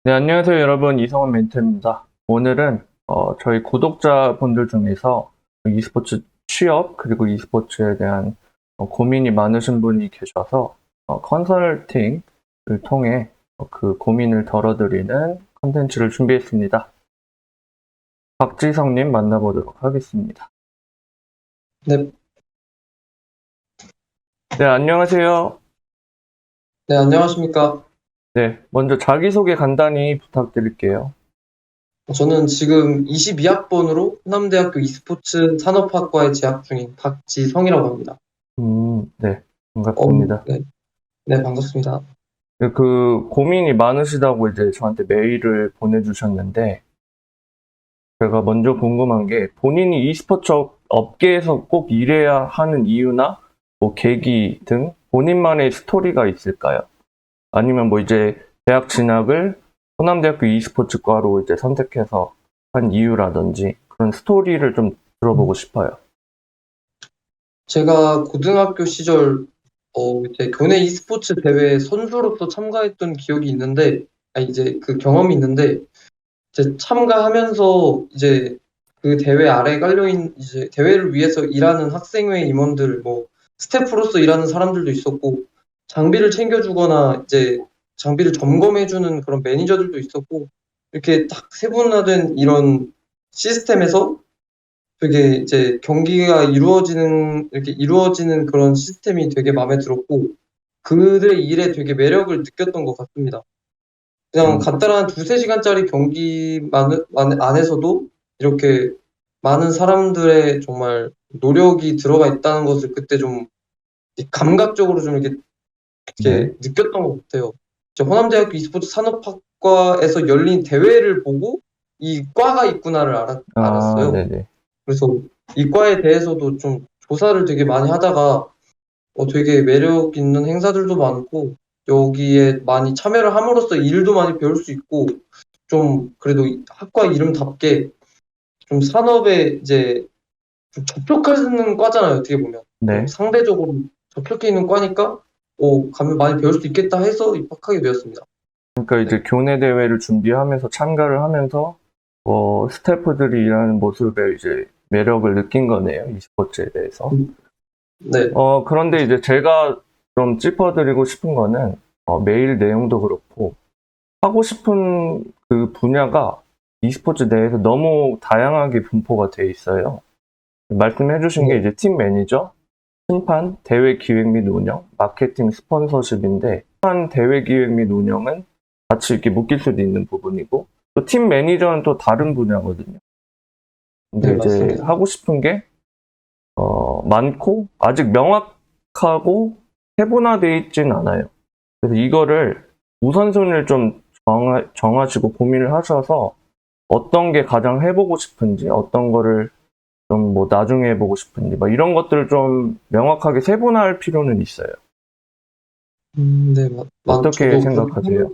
네, 안녕하세요, 여러분. 이성원 멘토입니다. 오늘은 저희 구독자분들 중에서 e스포츠 취업 그리고 e스포츠에 대한 고민이 많으신 분이 계셔서 컨설팅을 통해 그 고민을 덜어드리는 컨텐츠를 준비했습니다. 박지성님 만나보도록 하겠습니다. 네, 네, 안녕하세요. 네, 안녕하십니까. 네, 먼저 자기소개 간단히 부탁드릴게요. 저는 지금 22학번으로 호남대학교 e스포츠 산업학과에 재학 중인 박지성이라고 합니다. 네, 반갑습니다. 네, 네, 반갑습니다. 네, 그 고민이 많으시다고 이제 저한테 메일을 보내주셨는데, 제가 먼저 궁금한 게 본인이 e스포츠 업계에서 꼭 일해야 하는 이유나 뭐 계기 등 본인만의 스토리가 있을까요? 아니면 뭐 이제 대학 진학을 호남대학교 e스포츠과로 이제 선택해서 한 이유라든지 그런 스토리를 좀 들어보고 싶어요. 제가 고등학교 시절 이제 교내 e스포츠 대회 선수로서 참가했던 기억이 있는데, 이제 그 경험이 있는데, 이제 참가하면서 이제 그 대회 아래 깔려있는 이제 대회를 위해서 일하는 학생회 임원들, 뭐 스태프로서 일하는 사람들도 있었고, 장비를 챙겨주거나 이제 장비를 점검해주는 그런 매니저들도 있었고, 이렇게 딱 세분화된 이런 시스템에서 되게 이제 경기가 이렇게 이루어지는 그런 시스템이 되게 마음에 들었고, 그들의 일에 되게 매력을 느꼈던 것 같습니다. 그냥 음, 간단한 두세 시간짜리 경기만 안에서도 이렇게 많은 사람들의 정말 노력이 들어가 있다는 것을 그때 좀 감각적으로 좀 네. 이렇게 느꼈던 것 같아요. 호남대학교 e스포츠 산업학과에서 열린 대회를 보고 이 과가 있구나를 아, 알았어요. 네네. 그래서 이 과에 대해서도 좀 조사를 되게 많이 하다가 되게 매력 있는 행사들도 많고 여기에 많이 참여를 함으로써 일도 많이 배울 수 있고 좀 그래도 학과 이름답게 좀 산업에 이제 좀 접촉하는 과잖아요. 어떻게 보면 좀 네. 상대적으로 접촉해 있는 과니까 가면 많이 배울 수 있겠다 해서 입학하게 되었습니다. 그러니까 네. 이제 교내 대회를 준비하면서 참가를 하면서 스태프들이 일하는 모습에 이제 매력을 느낀 거네요. e스포츠에 대해서. 네. 그런데 이제 제가 좀 짚어드리고 싶은 거는 메일 내용도 그렇고 하고 싶은 그 분야가 e스포츠 내에서 너무 다양하게 분포가 돼 있어요. 말씀해 주신 게 네. 이제 팀 매니저, 심판, 대회 기획 및 운영, 마케팅, 스폰서십인데 한 대회 기획 및 운영은 같이 이렇게 묶일 수도 있는 부분이고 또 팀 매니저는 또 다른 분야거든요. 네, 근데 이제 맞습니다. 하고 싶은 게 많고 아직 명확하고 세분화되어 있진 않아요. 그래서 이거를 우선순위를 좀 정하시고 고민을 하셔서 어떤 게 가장 해보고 싶은지, 어떤 거를 좀 뭐 나중에 해보고 싶은지, 뭐 이런 것들을 좀 명확하게 세분화할 필요는 있어요. 네, 어떻게 저도 그렇게 생각하세요?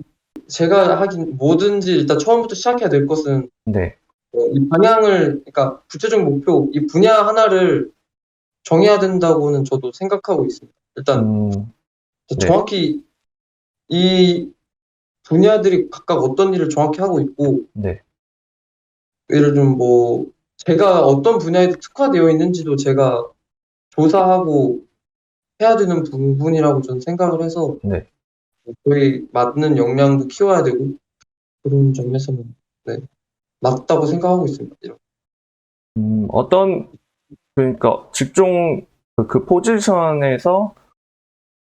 제가 하긴 뭐든지 일단 처음부터 시작해야 될 것은 네, 이 방향을, 그러니까 구체적 목표, 이 분야 하나를 정해야 된다고는 저도 생각하고 있습니다. 일단 음, 네, 정확히 이 분야들이 각각 어떤 일을 정확히 하고 있고, 네, 예를 좀 뭐 제가 어떤 분야에 특화되어 있는지도 제가 조사하고 해야 되는 부분이라고 저는 생각을 해서 네. 거기에 맞는 역량도 키워야 되고 그런 점에서는 네, 맞다고 생각하고 있습니다. 그러니까 직종 그 포지션에서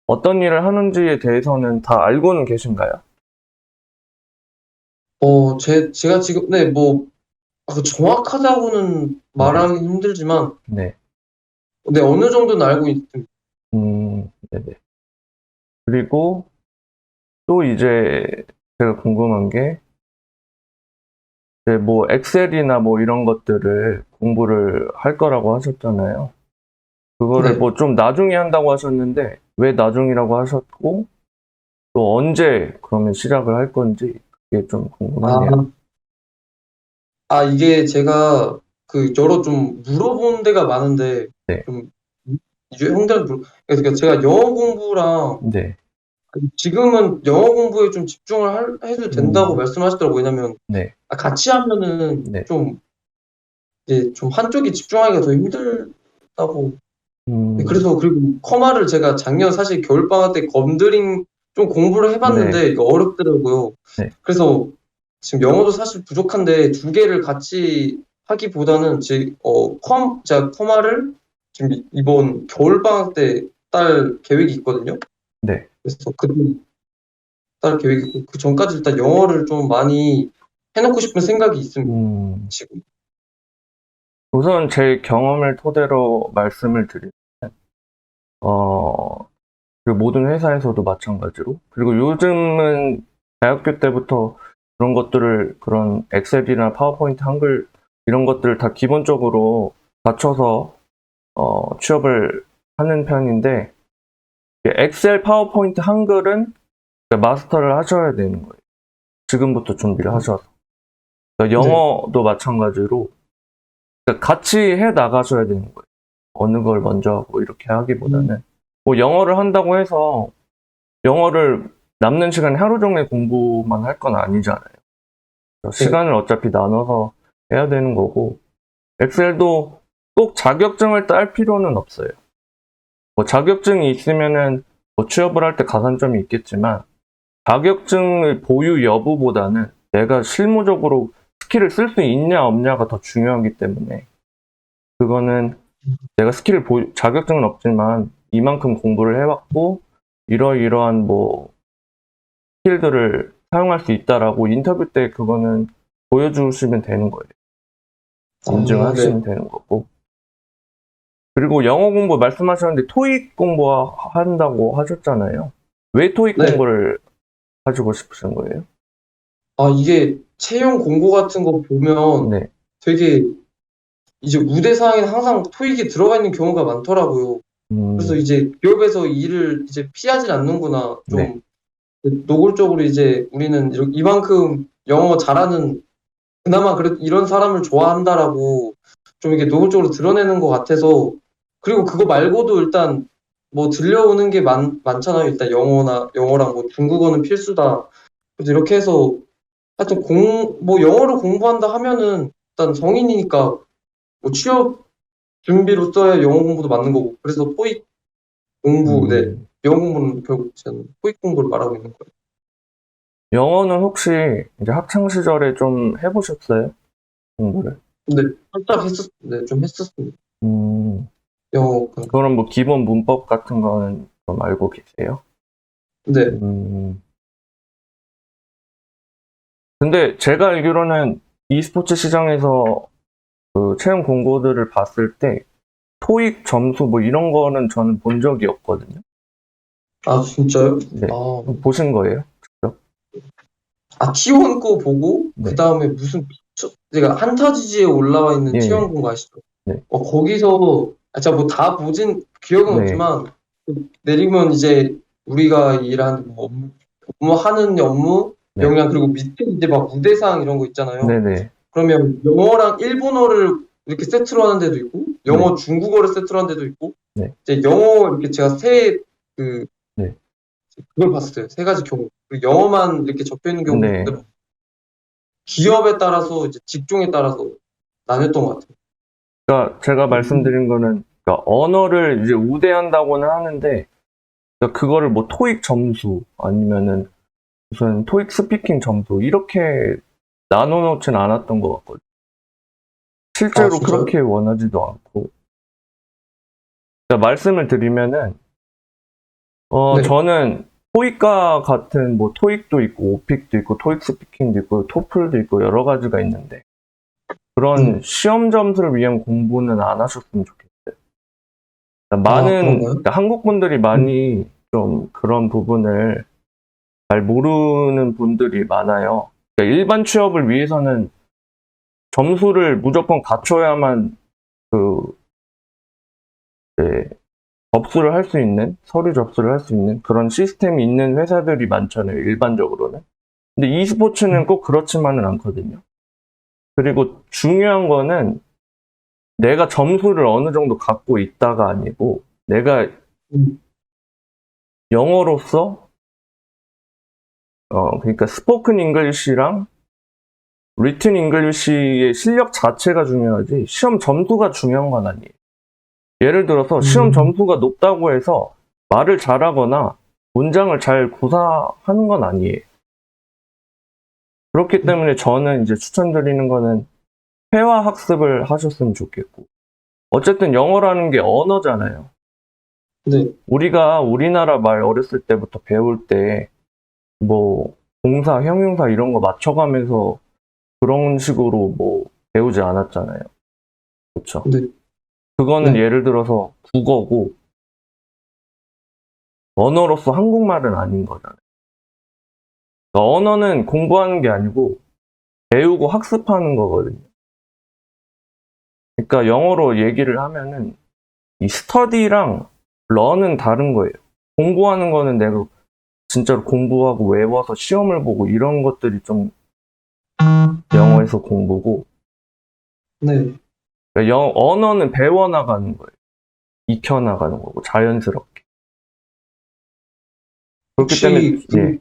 어떤 일을 하는지에 대해서는 다 알고는 계신가요? 제가 지금 네, 뭐 정확하다고는 네, 말하기 힘들지만 네, 네, 어느 정도는 알고 있습니다. 네네. 그리고 또 이제 제가 궁금한 게, 네, 뭐 엑셀이나 뭐 이런 것들을 공부를 할 거라고 하셨잖아요. 그거를 네. 뭐 좀 나중에 한다고 하셨는데 왜 나중이라고 하셨고 또 언제 그러면 시작을 할 건지 그게 좀 궁금하네요. 아, 이게 제가 그 여러 좀 물어본 데가 많은데 네, 좀 이제 형들한테 그러니까 제가 영어 공부랑 네, 지금은 영어 공부에 좀 집중을 해도 된다고 음, 말씀하시더라고요. 왜냐면 네, 같이 하면은 네. 좀 이제 좀 한쪽이 집중하기가 더 힘들다고. 네, 음, 그래서 그리고 커마를 제가 작년 사실 겨울방학 때 검드링 좀 공부를 네, 해봤는데 이거 어렵더라고요. 네. 그래서 지금 영어도 사실 부족한데 두 개를 같이 하기보다는 제가 커마를 지금 이번 겨울방학 때 딸 계획이 있거든요. 네. 그래서 딸 계획이 있고 그 전까지 일단 영어를 좀 많이 해놓고 싶은 생각이 있습니다. 음, 지금. 우선 제 경험을 토대로 말씀을 드리면, 어, 그 모든 회사에서도 마찬가지로, 그리고 요즘은 대학교 때부터 그런 것들을, 그런 엑셀이나 파워포인트, 한글, 이런 것들을 다 기본적으로 갖춰서, 취업을 하는 편인데, 엑셀, 파워포인트, 한글은 마스터를 하셔야 되는 거예요. 지금부터 준비를 하셔서. 그러니까 네. 영어도 마찬가지로, 그러니까 같이 해 나가셔야 되는 거예요. 어느 걸 먼저 하고 이렇게 음, 하기보다는 뭐 영어를 한다고 해서 영어를 남는 시간에 하루 종일 공부만 할 건 아니잖아요. 네. 시간을 어차피 나눠서 해야 되는 거고 엑셀도 꼭 자격증을 딸 필요는 없어요. 뭐 자격증이 있으면은 뭐 취업을 할 때 가산점이 있겠지만 자격증의 보유 여부보다는 내가 실무적으로 스킬을 쓸 수 있냐 없냐가 더 중요하기 때문에 그거는 내가 자격증은 없지만 이만큼 공부를 해왔고, 이러이러한 뭐, 스킬들을 사용할 수 있다라고 인터뷰 때 그거는 보여주시면 되는 거예요. 네. 인증하시면 되는 거고. 그리고 영어 공부 말씀하셨는데 토익 공부한다고 하셨잖아요. 왜 토익 네. 공부를 하시고 싶으신 거예요? 이게 채용 공고 같은 거 보면 네. 되게 이제 우대 사항에는 항상 토익이 들어가 있는 경우가 많더라고요. 그래서 음, 이제 기업에서 일을 이제 피하진 않는구나. 네. 좀 노골적으로 이제 우리는 이만큼 영어 잘하는 그나마 이런 사람을 좋아한다라고 좀 이게 노골적으로 드러내는 것 같아서 그리고 그거 말고도 일단 뭐 들려오는 게 많잖아요. 일단 영어랑 뭐 중국어는 필수다. 그래서 이렇게 해서 하여튼 뭐 영어를 공부한다 하면은 일단 성인이니까 뭐 취업 준비로 써야 영어 공부도 맞는 거고. 그래서 토익 공부, 네. 음, 영어 공부는 결국 저는 토익 공부를 말하고 있는 거예요. 영어는 혹시 이제 학창 시절에 좀 해보셨어요? 공부를? 근데 살짝 네, 좀 했었습니다. 음, 영어, 그럼 뭐 기본 문법 같은 거는 좀 알고 계세요? 네. 음, 근데 제가 알기로는 e스포츠 시장에서 그 채용 공고들을 봤을 때 토익 점수 뭐 이런 거는 저는 본 적이 없거든요. 진짜요? 네. 아, 보신 거예요? 직접? T1 거 보고, 그 네. 다음에 제가 한타지지에 올라와 있는 예, T1 예. 공고 아시죠? 네. 거기서, 제가 뭐 다 보진 기억은 네. 없지만, 내리면 이제 우리가 일하는 뭐 하는 업무, 네. 역량, 그리고 밑에 이제 막 우대사항 이런 거 있잖아요. 네네. 그러면 영어랑 일본어를 이렇게 세트로 하는 데도 있고, 네. 영어, 중국어를 세트로 하는 데도 있고, 네. 이제 영어 이렇게 제가 그, 네. 그걸 봤어요. 세 가지 경우. 그 영어만 이렇게 적혀 있는 경우도 네. 있더라고요. 기업에 따라서, 이제 직종에 따라서 나뉘었던 것 같아요. 그러니까 제가 말씀드린 거는 그러니까 언어를 이제 우대한다고는 하는데 그러니까 그거를 뭐 토익 점수 아니면은 무슨 토익 스피킹 점수 이렇게 나눠놓진 않았던 것 같거든요. 실제로 진짜요? 그렇게 원하지도 않고. 그러니까 말씀을 드리면은 네. 저는 토익과 같은 뭐 토익도 있고 오픽도 있고 토익 스피킹도 있고 토플도 있고 여러 가지가 있는데 그런 네. 시험 점수를 위한 공부는 안 하셨으면 좋겠어요. 그러니까 그런가요? 그러니까 한국 분들이 음, 많이 좀 그런 부분을 잘 모르는 분들이 많아요. 그러니까 일반 취업을 위해서는 점수를 무조건 갖춰야만 그 이제 접수를 할 수 있는 서류 접수를 할 수 있는 그런 시스템이 있는 회사들이 많잖아요. 일반적으로는. 근데 e스포츠는 꼭 그렇지만은 않거든요. 그리고 중요한 거는 내가 점수를 어느 정도 갖고 있다가 아니고 내가 음, 영어로서 그러니까 스포큰 잉글리시랑 리튼 잉글리시의 실력 자체가 중요하지 시험 점수가 중요한 건 아니에요. 예를 들어서 시험 점수가 높다고 해서 말을 잘하거나 문장을 잘 구사하는 건 아니에요. 그렇기 때문에 저는 이제 추천드리는 거는 회화 학습을 하셨으면 좋겠고, 어쨌든 영어라는 게 언어잖아요. 네. 우리가 우리나라 말 어렸을 때부터 배울 때 뭐 동사, 형용사 이런 거 맞춰가면서 그런 식으로 뭐 배우지 않았잖아요. 그렇죠? 네. 그거는 네. 예를 들어서 국어고 언어로서 한국말은 아닌 거잖아요. 그러니까 언어는 공부하는 게 아니고 배우고 학습하는 거거든요. 그러니까 영어로 얘기를 하면은 이 스터디랑 런은 다른 거예요. 공부하는 거는 내가 진짜로 공부하고 외워서 시험을 보고 이런 것들이 좀 영어에서 공부고, 네. 그러니까 언어는 배워나가는 거예요. 익혀나가는 거고 자연스럽게. 그렇기 때문에 예,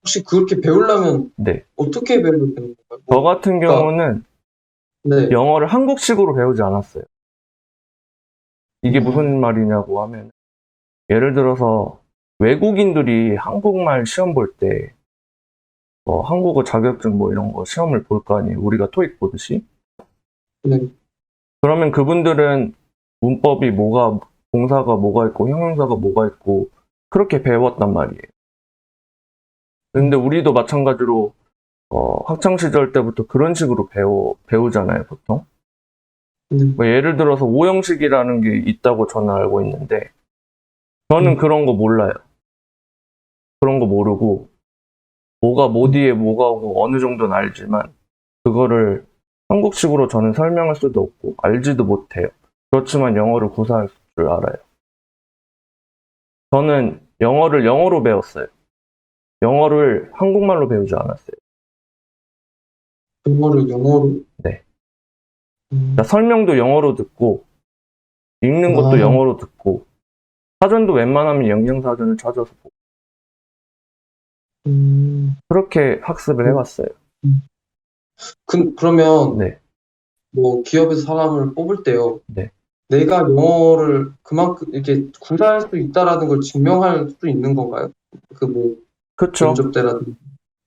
혹시 그렇게 배우려면 네. 어떻게 배우면 되는 건가요? 저 같은 경우는 네. 영어를 한국식으로 배우지 않았어요. 이게 음. 무슨 말이냐고 하면, 예를 들어서 외국인들이 한국말 시험 볼 때 한국어 자격증 뭐 이런 거 시험을 볼 거 아니에요. 우리가 토익 보듯이. 네. 그러면 그분들은 문법이 뭐가, 동사가 뭐가 있고 형용사가 뭐가 있고 그렇게 배웠단 말이에요. 근데 우리도 마찬가지로 학창 시절 때부터 그런 식으로 배우잖아요, 보통. 뭐 예를 들어서 오형식이라는 게 있다고 저는 알고 있는데, 저는 그런 거 몰라요. 그런 거 모르고 뭐가 뭐 뒤에 뭐가 오고 어느 정도는 알지만 그거를 한국식으로 저는 설명할 수도 없고 알지도 못해요. 그렇지만 영어를 구사할 줄 알아요. 저는 영어를 영어로 배웠어요. 영어를 한국말로 배우지 않았어요. 영어로. 네. 그러니까 설명도 영어로 듣고 읽는 것도 아. 영어로 듣고 사전도 웬만하면 영양사전을 찾아서 보고 그렇게 학습을 해왔어요. 그러면 네. 뭐 기업에서 사람을 뽑을 때요. 네. 내가 영어를 그만큼 이렇게 구사할 수 있다라는 걸 증명할 수 있는 건가요? 그 뭐 그쵸. 면접 때라든지.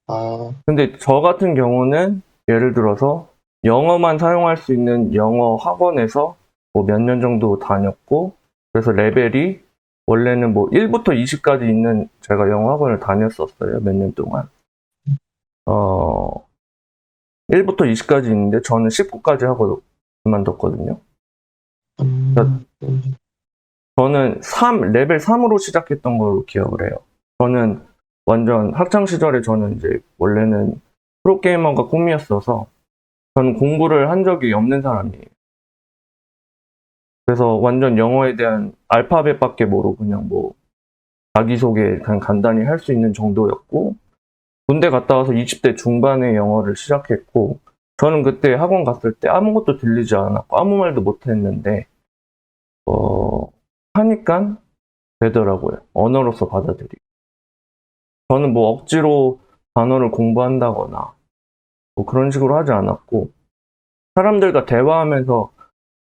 아. 근데 저 같은 경우는 예를 들어서 영어만 사용할 수 있는 영어 학원에서 뭐 몇 년 정도 다녔고, 그래서 레벨이 원래는 뭐 1부터 20까지 있는 제가 영어 학원을 다녔었어요. 몇 년 동안. 1부터 20까지 있는데 저는 19까지 하고 그만뒀거든요. 그러니까 저는 레벨 3으로 시작했던 걸로 기억을 해요. 저는 완전 학창 시절에 저는 이제 원래는 프로게이머가 꿈이었어서 저는 공부를 한 적이 없는 사람이에요. 그래서 완전 영어에 대한 알파벳밖에 모르고 그냥 뭐 자기소개 그냥 간단히 할 수 있는 정도였고, 군대 갔다 와서 20대 중반에 영어를 시작했고, 저는 그때 학원 갔을 때 아무것도 들리지 않았고 아무 말도 못했는데 하니까 되더라고요. 언어로서 받아들이고. 저는 뭐 억지로 단어를 공부한다거나 뭐 그런 식으로 하지 않았고, 사람들과 대화하면서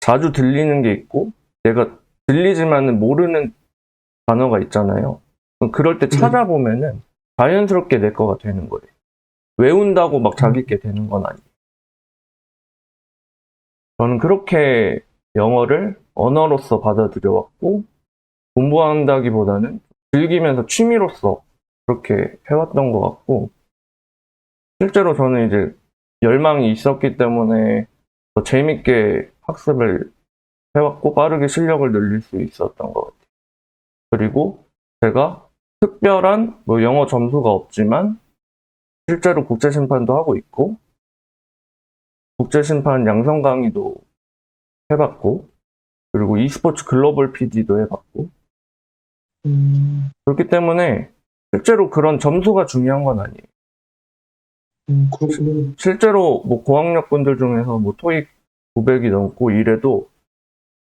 자주 들리는 게 있고 내가 들리지만은 모르는 단어가 있잖아요. 그럴 때 찾아보면은 자연스럽게 내 거가 되는 거예요. 외운다고 막 자기 게 되는 건 아니에요. 저는 그렇게 영어를 언어로서 받아들여왔고, 공부한다기보다는 즐기면서 취미로서 그렇게 해왔던 것 같고, 실제로 저는 이제 열망이 있었기 때문에 더 재밌게 학습을 해왔고 빠르게 실력을 늘릴 수 있었던 것 같아요. 그리고 제가 특별한 뭐 영어 점수가 없지만 실제로 국제심판도 하고 있고 국제심판 양성 강의도 해봤고, 그리고 e스포츠 글로벌 PD도 해봤고, 그렇기 때문에 실제로 그런 점수가 중요한 건 아니에요. 그렇군요. 실제로 뭐 고학력 분들 중에서 뭐 토익 900이 넘고 이래도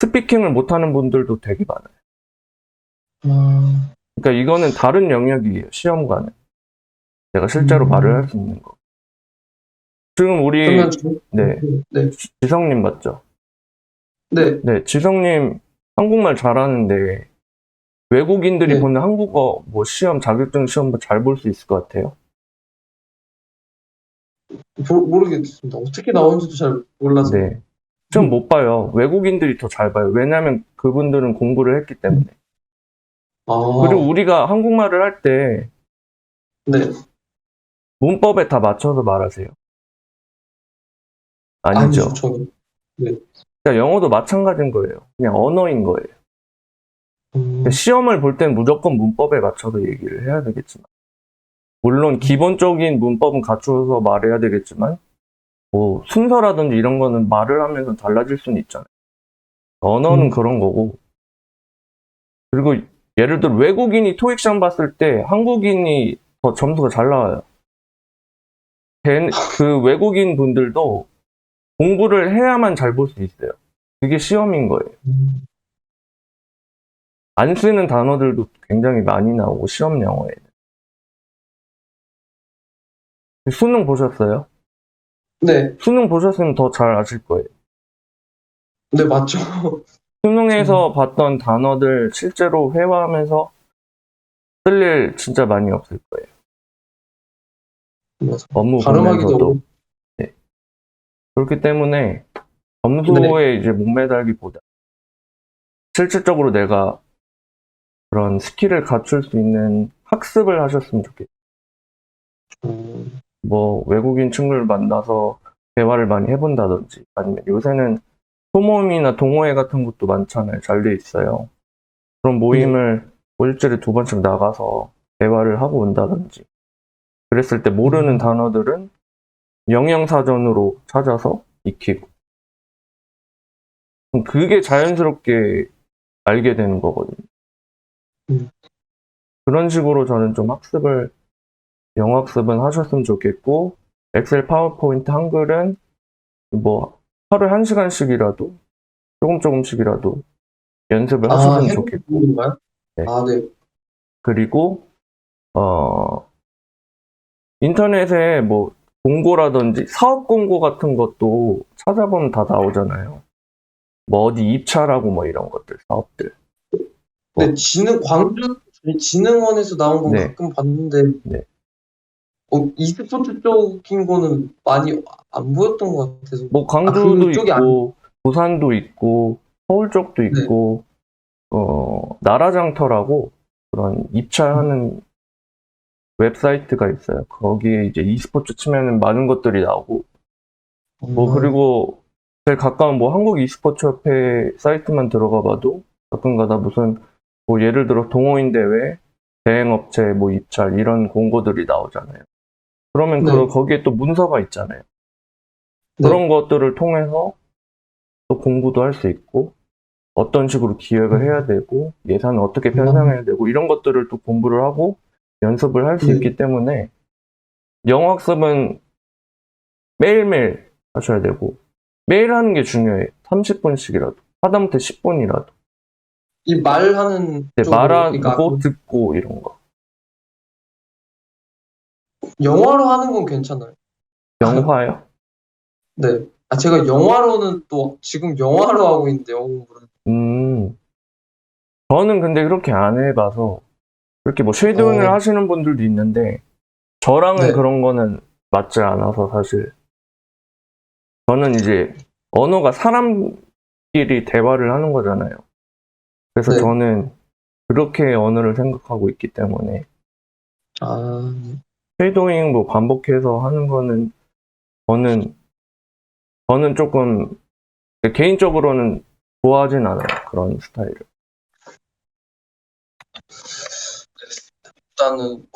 스피킹을 못하는 분들도 되게 많아요. 그러니까 이거는 다른 영역이에요, 시험과는. 내가 실제로 말을 할 수 있는 거. 지금 우리, 그러면 네, 네, 지성님 맞죠? 네, 네, 지성님 한국말 잘하는데 외국인들이 네. 보는 한국어 뭐 시험, 자격증 시험도 잘 볼 수 있을 것 같아요. 모르겠습니다. 어떻게 나오는지도 잘 몰라서. 네. 좀 못 봐요. 외국인들이 더 잘 봐요. 왜냐하면 그분들은 공부를 했기 때문에. 그리고 아, 우리가 한국말을 할 때 네. 문법에 다 맞춰서 말하세요. 아니죠, 아니죠. 저는. 네. 그러니까 영어도 마찬가지인 거예요. 그냥 언어인 거예요. 음, 시험을 볼 땐 무조건 문법에 맞춰서 얘기를 해야 되겠지만, 물론 기본적인 문법은 갖춰서 말해야 되겠지만, 뭐 순서라든지 이런 거는 말을 하면서 달라질 수는 있잖아요. 언어는 그런 거고, 그리고 예를 들어 외국인이 토익 시험 봤을 때 한국인이 더 점수가 잘 나와요. 그 외국인 분들도 공부를 해야만 잘 볼 수 있어요. 그게 시험인 거예요. 음. 안 쓰는 단어들도 굉장히 많이 나오고, 시험 영어에. 수능 보셨어요? 네, 수능 보셨으면 더 잘 아실 거예요. 네, 맞죠. 수능에서 봤던 단어들 실제로 회화하면서 쓸 일 진짜 많이 없을 거예요. 맞아. 업무 발음하기도 보면서도. 어렵고. 네. 그렇기 때문에 네. 점수에 이제 목매달기보다 실질적으로 내가 그런 스킬을 갖출 수 있는 학습을 하셨으면 좋겠어요. 음, 뭐 외국인 친구를 만나서 대화를 많이 해본다든지, 아니면 요새는 소모임이나 동호회 같은 것도 많잖아요. 잘 돼 있어요. 그런 네. 모임을 뭐 일주일에 2번씩 나가서 대화를 하고 온다든지, 그랬을 때 모르는 음, 단어들은 영양사전으로 찾아서 익히고, 그럼 그게 자연스럽게 알게 되는 거거든요. 음. 그런 식으로 저는 좀 영어 학습은 하셨으면 좋겠고, 엑셀, 파워포인트, 한글은 뭐 하루에 1시간씩이라도 조금씩이라도 연습을 아, 하셨으면 해보는 좋겠고, 건가요? 네. 아, 네. 그리고 인터넷에 뭐 공고라든지 사업 공고 같은 것도 찾아보면 다 나오잖아요. 뭐 어디 입찰하고 뭐 이런 것들, 사업들. 네, 뭐, 광주 진흥원에서 나온 건 네, 가끔 봤는데, 네. e스포츠 쪽인 거는 많이 안 보였던 것 같아서. 뭐 아, 광주도 그쪽이 아니, 있고, 부산도 있고, 서울 쪽도 네. 있고, 나라장터라고 그런 입찰하는 웹사이트가 있어요. 거기에 이제 e스포츠 치면은 많은 것들이 나오고, 뭐 그리고 제일 가까운 뭐 한국 e스포츠 협회 사이트만 들어가 봐도 가끔가다 무슨 뭐 예를 들어 동호인 대회, 대행업체 뭐 입찰 이런 공고들이 나오잖아요. 그러면 네, 거기에 또 문서가 있잖아요. 네. 그런 것들을 통해서 또 공부도 할 수 있고, 어떤 식으로 기획을 해야 되고, 예산을 어떻게 아, 편성해야 되고, 이런 것들을 또 공부를 하고 연습을 할 수 네. 있기 때문에 영어 학습은 매일매일 하셔야 되고, 매일 하는 게 중요해요. 30분씩이라도. 하다못해 10분이라도. 이 말하는 쪽으로, 그러니까 말하고 듣고 이런 거. 영화로 하는 건 괜찮아요. 영화요? 네. 아, 제가 영화로는 또 지금 영화로 하고 있는데, 영어 공부를. 음, 저는 근데 그렇게 안 해봐서, 그렇게 뭐 쉐도잉을 어, 하시는 분들도 있는데, 저랑은 네, 그런 거는 맞지 않아서 사실. 저는 이제 언어가 사람끼리 대화를 하는 거잖아요. 그래서 네. 저는 그렇게 언어를 생각하고 있기 때문에, 아, 쉐도잉 뭐 반복해서 하는 거는 저는, 저는 조금 개인적으로는 좋아하진 않아요. 그런 스타일을. 일단은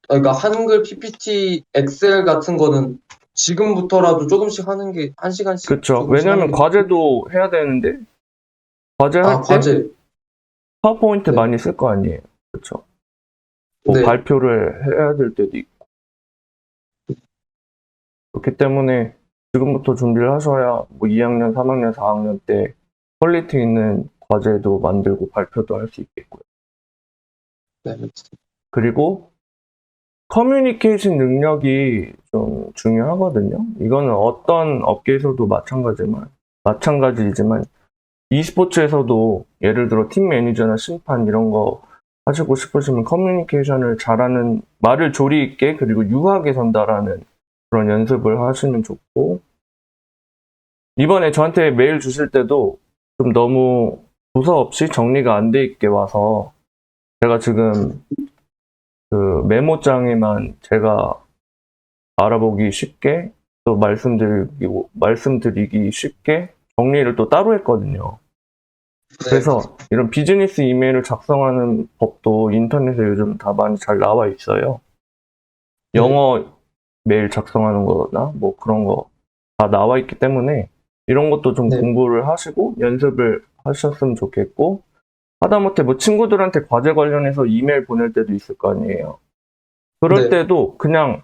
그러니까 한글 PPT, 엑셀 같은 거는 지금부터라도 조금씩 하는 게, 한 시간씩 그쵸. 조금씩 하는 왜냐면 게, 과제도 해야 되는데, 아, 과제할 때 과제. 파워포인트 네, 많이 쓸 거 아니에요. 그쵸. 뭐 네. 발표를 해야 될 때도 있고. 그렇기 때문에 지금부터 준비를 하셔야 뭐 2학년, 3학년, 4학년 때 퀄리티 있는 과제도 만들고 발표도 할 수 있겠고요. 네. 그리고 커뮤니케이션 능력이 좀 중요하거든요. 이거는 어떤 업계에서도 마찬가지이지만 e스포츠에서도 예를 들어 팀 매니저나 심판 이런 거 하시고 싶으시면 커뮤니케이션을 잘하는, 말을 조리 있게 그리고 유하게 전달하는 그런 연습을 하시면 좋고, 이번에 저한테 메일 주실 때도 좀 너무 부서 없이 정리가 안 돼 있게 와서 제가 지금 그 메모장에만 제가 알아보기 쉽게 또 말씀드리기 쉽게 정리를 또 따로 했거든요. 네. 그래서 이런 비즈니스 이메일을 작성하는 법도 인터넷에 요즘 다 많이 잘 나와 있어요. 네. 영어 메일 작성하는 거나 뭐 그런 거 다 나와 있기 때문에 이런 것도 좀 네. 공부를 하시고 연습을 하셨으면 좋겠고, 하다못해 뭐 친구들한테 과제 관련해서 이메일 보낼 때도 있을 거 아니에요. 그럴 네. 때도 그냥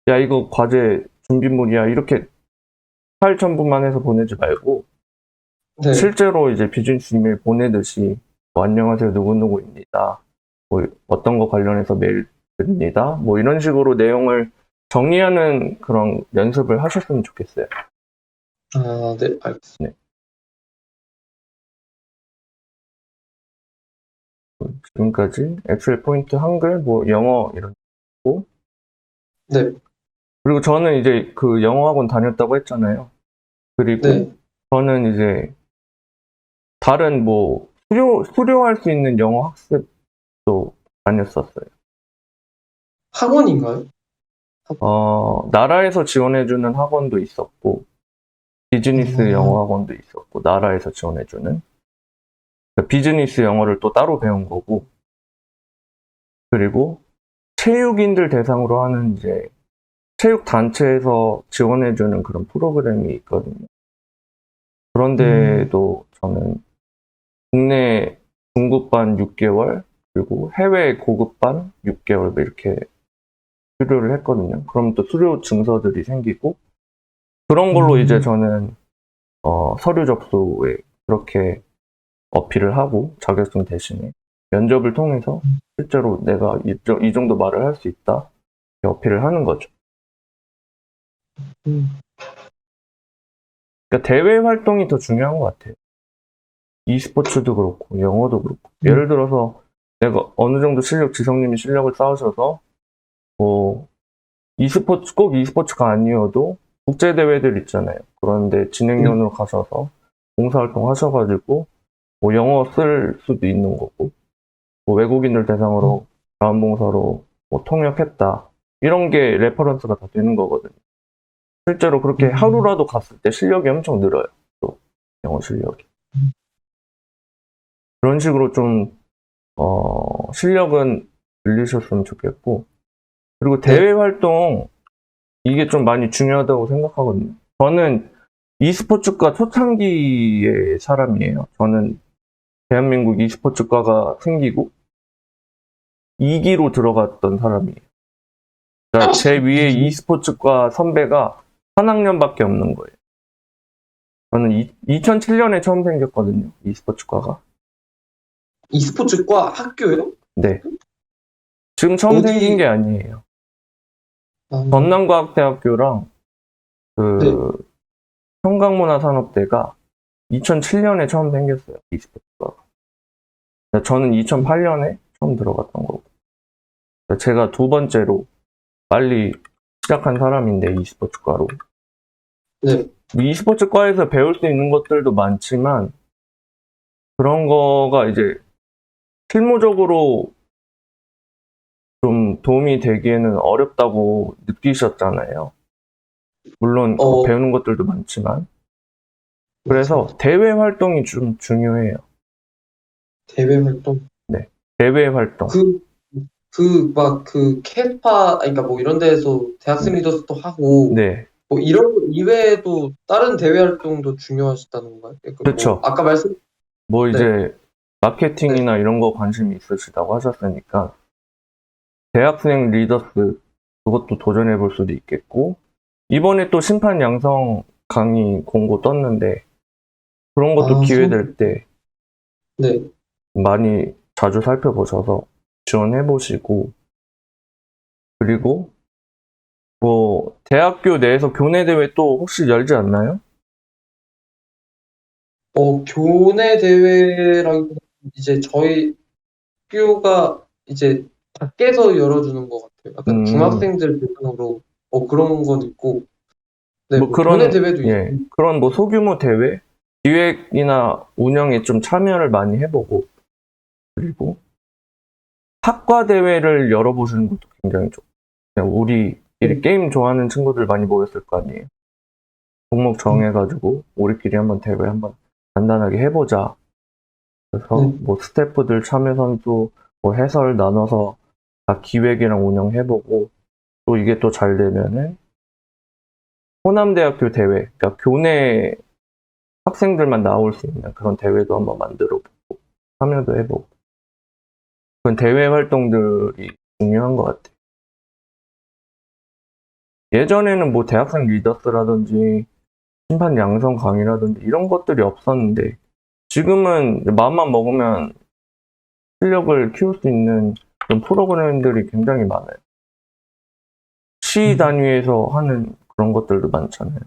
야 이거 과제 준비물이야 이렇게 파일 첨부만 해서 보내지 말고 네. 실제로 이제 비즈니스 이메일 보내듯이 뭐 안녕하세요 누구누구입니다. 뭐 어떤 거 관련해서 메일 드립니다. 뭐 이런 식으로 내용을 정리하는 그런 연습을 하셨으면 좋겠어요. 아, 네, 알겠습니다. 네. 지금까지 엑셀 포인트 한글 뭐 영어 이런 거. 네. 그리고 저는 이제 그 영어 학원 다녔다고 했잖아요. 그리고 네. 저는 이제 다른 뭐 수료할 수 있는 영어 학습도 다녔었어요. 학원인가요? 나라에서 지원해주는 학원도 있었고, 비즈니스 영어 학원도 있었고, 나라에서 지원해주는. 그러니까 비즈니스 영어를 또 따로 배운 거고, 그리고 체육인들 대상으로 하는 이제 체육 단체에서 지원해주는 그런 프로그램이 있거든요. 그런데도 저는 국내 중급반 6개월, 그리고 해외 고급반 6개월 이렇게 수료를 했거든요. 그럼 또 수료 증서들이 생기고, 그런 걸로 이제 저는 서류 접수에 그렇게 어필을 하고 자격증 대신에 면접을 통해서 실제로 내가 이 정도 말을 할 수 있다 이렇게 어필을 하는 거죠. 그러니까 대외 활동이 더 중요한 것 같아요. e스포츠도 그렇고 영어도 그렇고 예를 들어서 내가 어느 정도 지성님이 실력을 쌓으셔서 뭐 꼭 e스포츠가 아니어도 국제 대회들 있잖아요. 그런데 진행위원으로 가셔서 봉사활동 하셔가지고 뭐 영어 쓸 수도 있는 거고, 뭐 외국인들 대상으로 자원봉사로 뭐 통역했다. 이런 게 레퍼런스가 다 되는 거거든요. 실제로 그렇게 하루라도 갔을 때 실력이 엄청 늘어요. 또 영어 실력이. 그런 식으로 좀 실력은 늘리셨으면 좋겠고, 그리고 대외 활동 이게 좀 많이 중요하다고 생각하거든요. 저는 e스포츠과 초창기의 사람이에요. 저는 대한민국 e스포츠과가 생기고 2기로 들어갔던 사람이에요. 그러니까 제 위에 e스포츠과 선배가 한 학년밖에 없는 거예요. 저는 2007년에 처음 생겼거든요. e스포츠과가. e스포츠과 학교요? 네. 지금 처음 어디- 생긴 게 아니에요. 아, 전남과학대학교랑 그 네. 청강문화산업대가 2007년에 처음 생겼어요. e스포츠과가. 저는 2008년에 처음 들어갔던 거고. 제가 두 번째로 빨리 시작한 사람인데 e스포츠과로. 네. e스포츠과에서 배울 수 있는 것들도 많지만 그런 거가 이제 실무적으로 좀 도움이 되기에는 어렵다고 느끼셨잖아요. 물론 배우는 것들도 많지만. 그래서 대외 활동이 좀 중요해요. 대외 활동. 네. 대외 활동. 캐파, 그러니까 뭐 이런 데에서 대학생 리더스도 하고, 네. 뭐 이런 거 이외에도 다른 대외 활동도 중요하시다는 건가요? 그러니까 그렇죠. 뭐 아까 뭐 네. 이제 마케팅이나 이런 거 관심이 있으시다고 하셨으니까 대학생 리더스 그것도 도전해 볼 수도 있겠고, 이번에 또 심판 양성 강의 공고 떴는데 그런 것도 기회 될 때 네. 많이 자주 살펴보셔서 지원해 보시고, 그리고 뭐 대학교 내에서 교내 대회 또 혹시 열지 않나요? 교내 대회라기보다 이제 저희 학교가 이제 밖에서 열어주는 것 같아요. 약간 음, 중학생들 대상으로 그런 건 있고, 네, 뭐 뭐 교내 그런, 대회도 예, 있고, 그런 뭐 소규모 대회, 기획이나 운영에 좀 참여를 많이 해보고, 그리고 학과 대회를 열어보시는 것도 굉장히 좋고, 그냥 우리끼리 네, 게임 좋아하는 친구들 많이 모였을 거 아니에요. 종목 정해가지고, 우리끼리 한번 대회 한번 간단하게 해보자. 그래서 네, 뭐 스태프들 참여 선수, 뭐 해설 나눠서 다 기획이랑 운영해보고, 또 이게 또 잘 되면은, 호남대학교 대회, 그러니까 교내 학생들만 나올 수 있는 그런 대회도 한번 만들어보고 참여도 해보고 그런 대회 활동들이 중요한 것 같아요. 예전에는 뭐 대학생 리더스라든지 심판 양성 강의라든지 이런 것들이 없었는데 지금은 마음만 먹으면 실력을 키울 수 있는 그런 프로그램들이 굉장히 많아요. 시 음, 단위에서 하는 그런 것들도 많잖아요.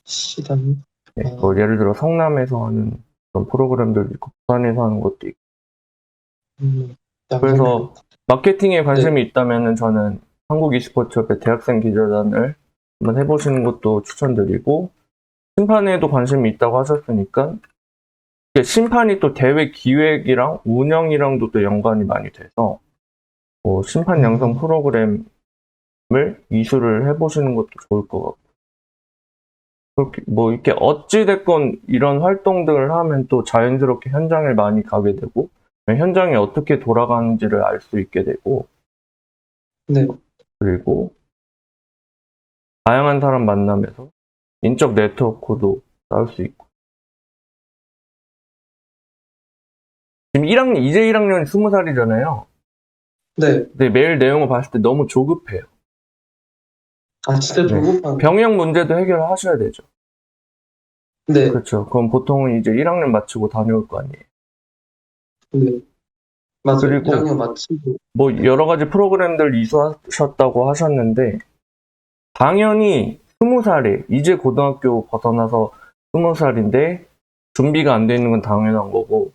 시단, 네, 뭐 아, 예를 들어 성남에서 하는 그런 프로그램들도 있고 부산에서 하는 것도 있고 양성교육. 그래서 마케팅에 네, 관심이 있다면은 저는 한국 e스포츠협회 대학생 기자단을 한번 해보시는 것도 추천드리고 심판에도 관심이 있다고 하셨으니까 이게 심판이 또 대회 기획이랑 운영이랑도 또 연관이 많이 돼서 뭐 심판 양성 음, 프로그램을 이수를 해보시는 것도 좋을 것 같고 그렇게 뭐 이렇게 어찌 됐건 이런 활동들을 하면 또 자연스럽게 현장을 많이 가게 되고 현장이 어떻게 돌아가는지를 알 수 있게 되고 네, 그리고 다양한 사람 만나면서 인적 네트워크도 쌓을 수 있고. 지금 1학년, 이제 1학년이 20살이잖아요. 네. 근데 매일 내용을 봤을 때 너무 조급해요. 아, 진짜 네. 조급한. 병역 문제도 해결하셔야 되죠. 네, 그렇죠. 그럼 보통은 이제 1학년 마치고 다녀올 거 아니에요. 네, 맞아요. 그리고 1학년 마치고. 뭐 여러 가지 프로그램들 이수하셨다고 하셨는데, 당연히 20살에, 이제 고등학교 벗어나서 20살인데, 준비가 안 돼 있는 건 당연한 거고,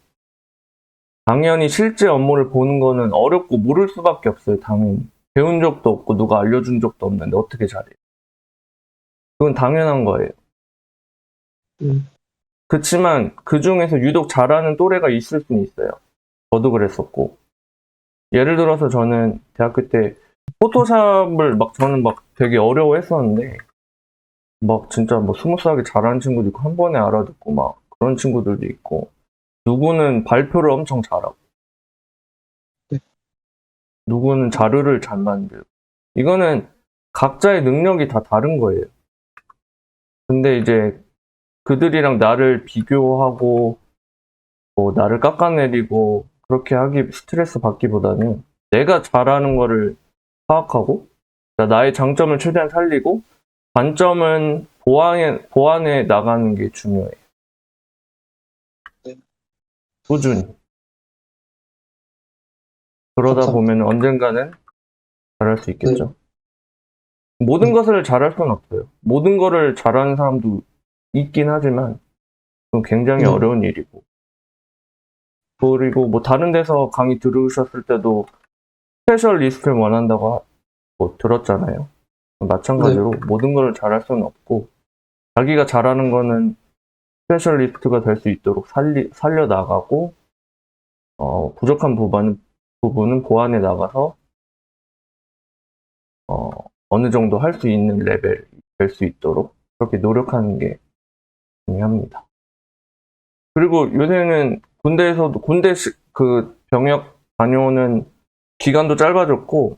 당연히 실제 업무를 보는 거는 어렵고 모를 수밖에 없어요, 당연히. 배운 적도 없고 누가 알려준 적도 없는데 어떻게 잘해요? 그건 당연한 거예요. 음, 그렇지만 그 중에서 유독 잘하는 또래가 있을 수는 있어요. 저도 그랬었고. 예를 들어서 저는 대학교 때 포토샵을 막 저는 막 되게 어려워했었는데 막 진짜 뭐 스무스하게 잘하는 친구도 있고 한 번에 알아듣고 막 그런 친구들도 있고 누구는 발표를 엄청 잘하고 네, 누구는 자료를 잘 만들고 이거는 각자의 능력이 다 다른 거예요. 근데 이제 그들이랑 나를 비교하고 뭐 나를 깎아내리고 그렇게 하기 스트레스 받기보다는 내가 잘하는 거를 파악하고 그러니까 나의 장점을 최대한 살리고 단점은 보완해 나가는 게 중요해. 네. 꾸준히. 그러다 감사합니다. 보면 언젠가는 잘할 수 네, 있겠죠. 모든 네, 것을 잘할 수는 없어요. 모든 거를 잘하는 사람도 있긴 하지만 그건 굉장히 네, 어려운 일이고. 그리고 뭐 다른 데서 강의 들으셨을 때도 스페셜리스트를 원한다고 뭐 들었잖아요. 네, 마찬가지로 모든 걸 잘할 수는 없고 자기가 잘하는 거는 스페셜리스트가 될 수 있도록 살려나가고 부족한 부분은 보완해 나가서 어느 정도 할 수 있는 레벨 될 수 있도록 그렇게 노력하는 게 중요합니다. 그리고 요새는 군대에서도 그 병역 다녀오는 기간도 짧아졌고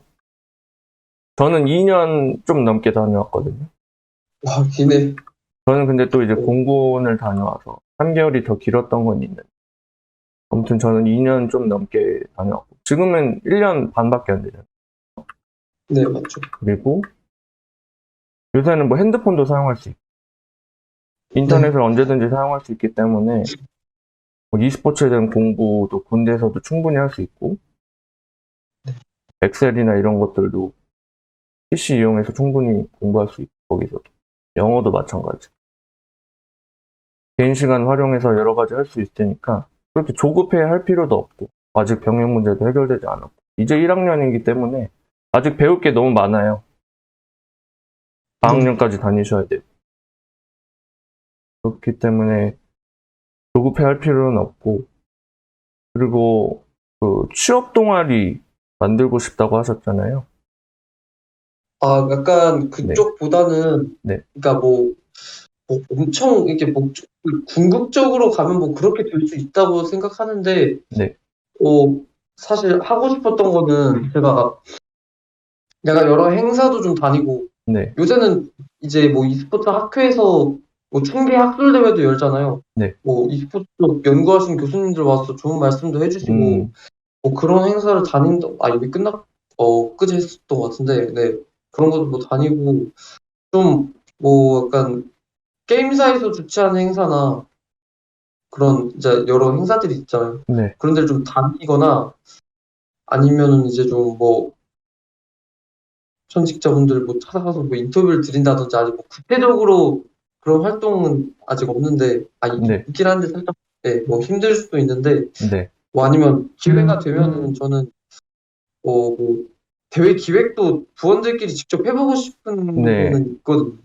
저는 2년 좀 넘게 다녀왔거든요. 와, 기네. 저는 근데 또 이제 네, 공군을 다녀와서 3개월이 더 길었던 건 있는데 아무튼 저는 2년 좀 넘게 다녀왔고 지금은 1년 반밖에 안 되잖아요. 네, 맞죠. 그리고 요새는 뭐 핸드폰도 사용할 수 있고 네, 인터넷을 언제든지 사용할 수 있기 때문에 뭐 e스포츠에 대한 공부도 군대에서도 충분히 할 수 있고 엑셀이나 이런 것들도 PC 이용해서 충분히 공부할 수 있고, 거기서도. 영어도 마찬가지. 개인 시간 활용해서 여러 가지 할 수 있으니까 그렇게 조급해 할 필요도 없고, 아직 병역 문제도 해결되지 않았고, 이제 1학년이기 때문에 아직 배울 게 너무 많아요. 4학년까지 다니셔야 되고. 그렇기 때문에 조급해 할 필요는 없고, 그리고 그 취업 동아리 만들고 싶다고 하셨잖아요. 아, 약간 그쪽보다는, 네. 그러니까 뭐 엄청 이렇게 궁극적으로 가면 뭐 그렇게 될 수 있다고 생각하는데, 네. 사실 하고 싶었던 거는 내가 여러 행사도 좀 다니고, 네. 요새는 이제 뭐 e스포츠 학회에서 뭐 총계 학술 대회도 열잖아요. 네. 뭐 e스포츠 연구하신 교수님들 와서 좋은 말씀도 해주시고, 음, 뭐 그런 행사를 이미 그제 했었던 것 같은데, 네. 그런 것도 뭐 다니고, 좀, 뭐 약간, 게임사에서 주최하는 행사나, 그런, 이제 여러 행사들이 있잖아요. 네. 그런 데를 좀 다니거나, 아니면은 이제 좀 뭐, 현직자분들 뭐 찾아가서 뭐 인터뷰를 드린다든지, 아직 뭐 구체적으로 그런 활동은 아직 없는데, 네. 있긴 한데 살짝, 네, 뭐 힘들 수도 있는데, 네. 뭐 아니면 기회가 되면은 저는 뭐 대회 기획도 부원들끼리 직접 해보고 싶은 네. 거는 있거든요.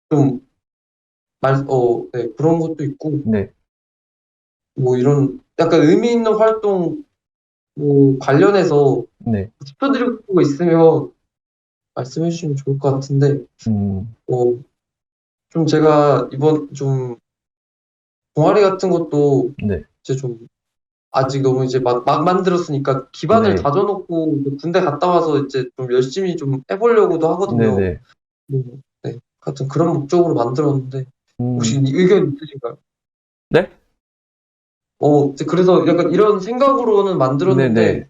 좀 네, 그런 것도 있고, 네. 뭐 이런 약간 의미 있는 활동 뭐 관련해서 네. 짚어드리고 싶은 거 있으면 말씀해 주시면 좋을 것 같은데, 음, 어, 좀 제가 이번 좀 동아리 같은 것도 네. 이제 좀 아직 너무 이제 막 만들었으니까 기반을 네. 다져놓고 이제 군대 갔다 와서 이제 좀 열심히 좀 해보려고도 하거든요. 네네. 뭐, 네, 같은 그런 목적으로 만들었는데 혹시 음, 의견 있으신가요? 네? 이제 그래서 약간 이런 생각으로는 네네. 만들었는데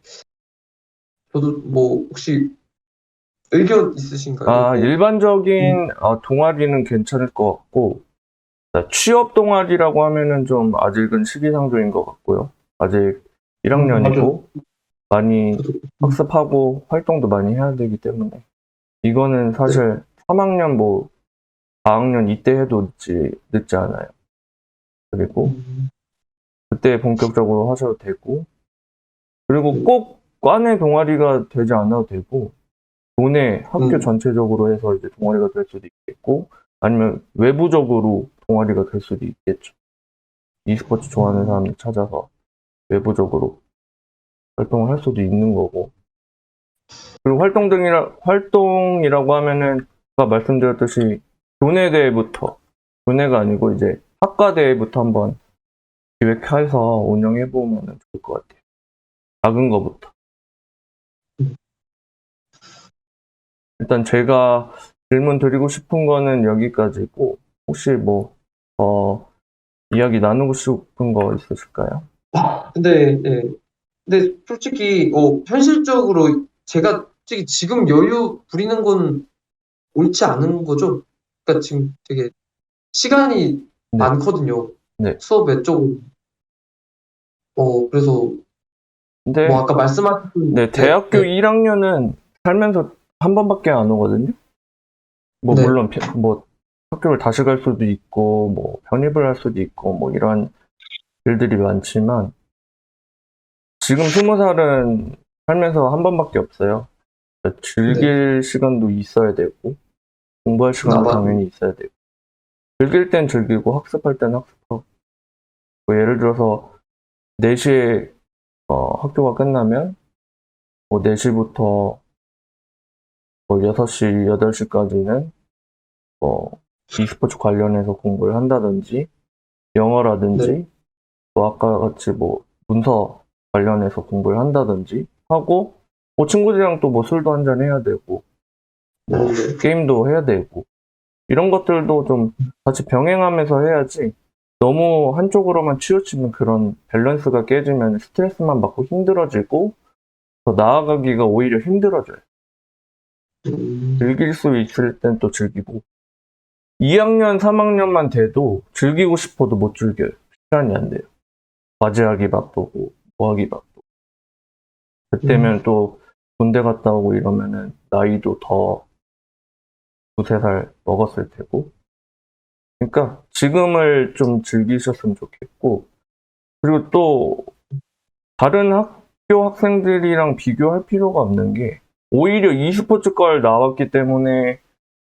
저도 뭐 혹시 의견 있으신가요? 아, 일반적인 동아리는 괜찮을 것 같고, 취업 동아리라고 하면은 좀 아직은 시기상조인 것 같고요. 아직 맞아요. 1학년이고, 많이 저도 학습하고 활동도 많이 해야 되기 때문에. 이거는 네. 사실 3학년 뭐 4학년 이때 해도 늦지 않아요. 그리고 음, 그때 본격적으로 하셔도 되고, 그리고 네. 꼭 과내 동아리가 되지 않아도 되고, 교내 학교 음, 전체적으로 해서 이제 동아리가 될 수도 있겠고, 아니면 외부적으로 동아리가 될 수도 있겠죠. e스포츠 좋아하는 사람들 찾아서 외부적으로 활동을 할 수도 있는 거고. 그리고 활동이라고 하면은, 아까 말씀드렸듯이 교내 대회부터, 교내가 아니고 이제 학과 대회부터 한번 기획해서 운영해보면 좋을 것 같아요. 작은 거부터. 일단 제가 질문 드리고 싶은 거는 여기까지고, 혹시 뭐, 이야기 나누고 싶은 거 있으실까요? 근데 예. 근데 솔직히 현실적으로 제가 솔직히 지금 여유 부리는 건 옳지 않은 거죠. 그러니까 지금 되게 시간이 네, 많거든요. 네. 수업 외적으로. 그래서 뭐 근데, 아까 말씀하신 네, 네, 대학교 1학년은 살면서 한 번밖에 안 오거든요? 뭐, 네. 물론, 뭐, 학교를 다시 갈 수도 있고, 뭐, 편입을 할 수도 있고, 뭐, 이런 일들이 많지만, 지금 20살은 살면서 한 번밖에 없어요. 그러니까 네. 즐길 시간도 있어야 되고, 공부할 시간도 나만 당연히 있어야 되고, 즐길 땐 즐기고, 학습할 땐 학습하고, 뭐 예를 들어서, 4시에, 학교가 끝나면, 뭐, 4시부터, 뭐, 6시, 8시까지는, 뭐, e스포츠 관련해서 공부를 한다든지, 네. 영어라든지, 또 아까 같이 뭐 문서 관련해서 공부를 한다든지 하고 뭐 친구들이랑 또 뭐 술도 한잔 해야 되고 뭐 네. 게임도 해야 되고 이런 것들도 좀 같이 병행하면서 해야지 너무 한쪽으로만 치우치면 그런 밸런스가 깨지면 스트레스만 받고 힘들어지고 더 나아가기가 오히려 힘들어져요. 음, 즐길 수 있을 땐 또 즐기고 2학년, 3학년만 돼도 즐기고 싶어도 못 즐겨요. 시간이 안 돼요. 과제하기 바쁘고 뭐 하기 바쁘고 음, 그때면 또 군대 갔다 오고 이러면은 나이도 더 두세 살 먹었을 테고. 그러니까 지금을 좀 즐기셨으면 좋겠고, 그리고 또 다른 학교 학생들이랑 비교할 필요가 없는 게, 오히려 e스포츠과를 나왔기 때문에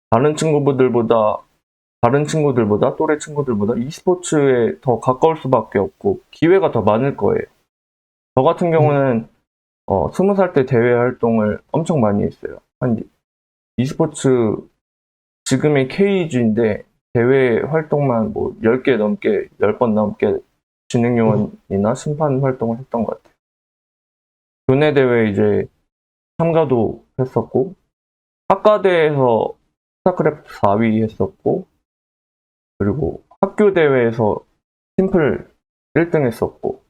다른 친구들보다 또래 친구들보다 e스포츠에 더 가까울 수밖에 없고 기회가 더 많을 거예요. 저 같은 경우는 20살 때 대외 활동을 엄청 많이 했어요. 한 e스포츠 지금의 KG인데 대외 활동만 뭐 10개 넘게 10번 넘게 진행 요원이나 심판 활동을 했던 것 같아요. 교내 대회 이제 참가도 했었고 학과대에서 스타크래프트 4위 했었고, 그리고 학교 대회에서 팀플 1등 했었고,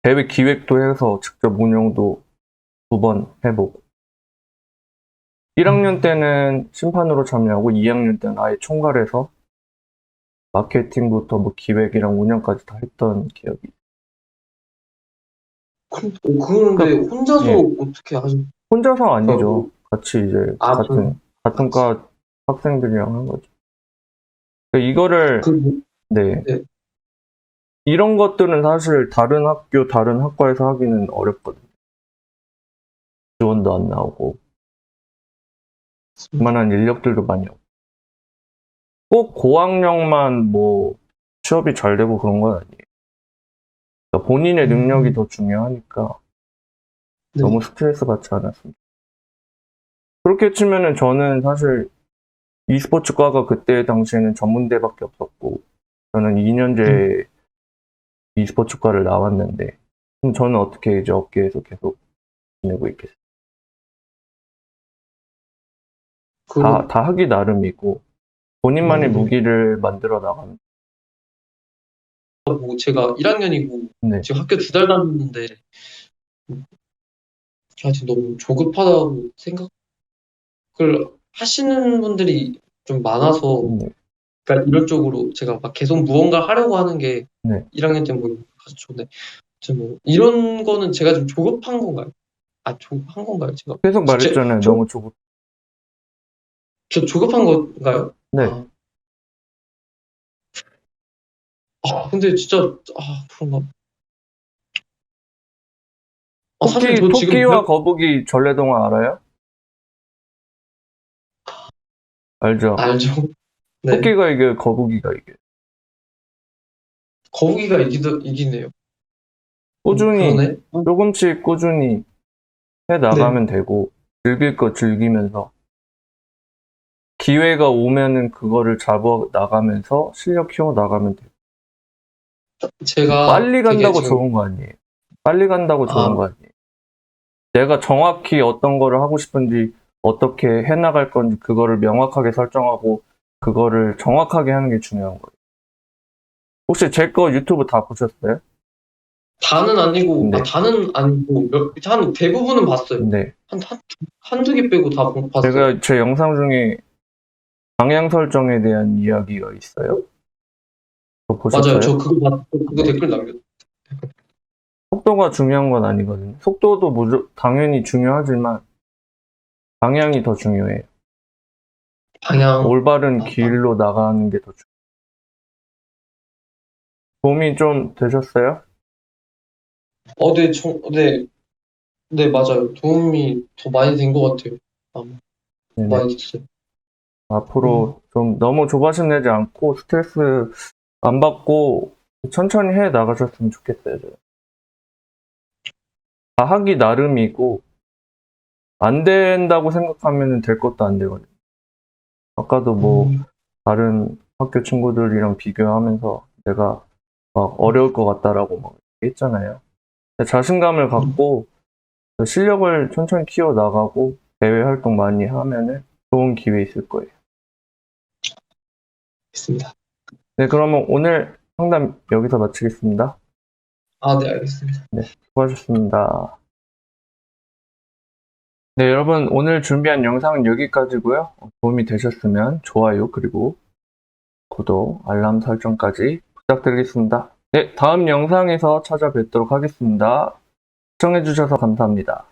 대회 기획도 해서 직접 운영도 2번 해보고, 1학년 때는 심판으로 참여하고 2학년 때는 아예 총괄해서 마케팅부터 뭐 기획이랑 운영까지 다 했던 기억이. 그런데 혼자서 예. 어떻게 하신? 혼자서 아니죠. 같이 이제 같은 과 학생들이랑 한 거죠. 그러니까 이거를 네. 네. 이런 것들은 사실 다른 학교, 다른 학과에서 하기는 어렵거든요. 지원도 안 나오고, 그만한 인력들도 많이 없고. 꼭 고학력만 뭐 취업이 잘 되고 그런 건 아니에요. 그러니까 본인의 능력이 더 중요하니까 네. 너무 스트레스 받지 않았습니다. 그렇게 치면은 저는 사실 e스포츠과가 그때 당시에는 전문대밖에 없었고, 저는 2년제 e스포츠과를 나왔는데, 그럼 저는 어떻게 이제 업계에서 계속 지내고 있겠어요? 다 하기 나름이고, 본인만의 무기를 만들어 나가는. 뭐 제가 1학년이고 네. 지금 학교 2달 다녔는데 아직 너무 조급하다고 생각을 하시는 분들이 좀 많아서 네. 그러니까 이런 쪽으로 제가 막 계속 무언가 하려고 하는 게 네. 1학년 때 뭐 아주 좋은데 뭐 이런 거는 제가 좀 조급한 건가요? 조급한 건가요, 제가? 계속 말했잖아요. 너무 조급. 저 조급한 건가요? 네. 근데 진짜 그런가? 사실 저 지금 토끼와 거북이 전래동화 알아요? 알죠? 알죠. 네. 토끼가 이게 거북이가 이게. 거북이가 이기네요. 꾸준히 그러네. 조금씩 꾸준히 해 나가면 되고 즐길 거 즐기면서 기회가 오면은 그거를 잡아 나가면서 실력 키워 나가면 돼요. 제가 빨리 간다고 지금 좋은 거 아니에요. 빨리 간다고 좋은 거 아니에요. 내가 정확히 어떤 거를 하고 싶은지 어떻게 해 나갈 건지 그거를 명확하게 설정하고 그거를 정확하게 하는 게 중요한 거예요. 혹시 제 거 유튜브 다 보셨어요? 다는 아니고 네. 다는 아니고 한 대부분은 봤어요. 네. 한두 개 빼고 다 봤어요. 제가 제 영상 중에 방향 설정에 대한 이야기가 있어요. 그거 보셨어요? 맞아요. 저 그거 댓글 남겼어요. 속도가 중요한 건 아니거든요. 속도도 당연히 중요하지만 방향이 더 중요해요. 방향. 올바른 길로 나가는 게 더 중요해요. 도움이 좀 되셨어요? 네, 맞아요. 도움이 더 많이 된 것 같아요. 많이 됐어요. 앞으로 좀 너무 조바심 내지 않고 스트레스 안 받고 천천히 해 나가셨으면 좋겠어요. 다 하기 나름이고 안 된다고 생각하면 될 것도 안 되거든요. 아까도 뭐 다른 학교 친구들이랑 비교하면서 내가 막 어려울 것 같다라고 막 했잖아요. 자신감을 갖고 실력을 천천히 키워 나가고 대외 활동 많이 하면은 좋은 기회 있을 거예요. 있습니다. 네, 그러면 오늘 상담 여기서 마치겠습니다. 네, 알겠습니다. 네, 수고하셨습니다. 네, 여러분 오늘 준비한 영상은 여기까지고요. 도움이 되셨으면 좋아요 그리고 구독, 알람 설정까지 부탁드리겠습니다. 네, 다음 영상에서 찾아뵙도록 하겠습니다. 시청해주셔서 감사합니다.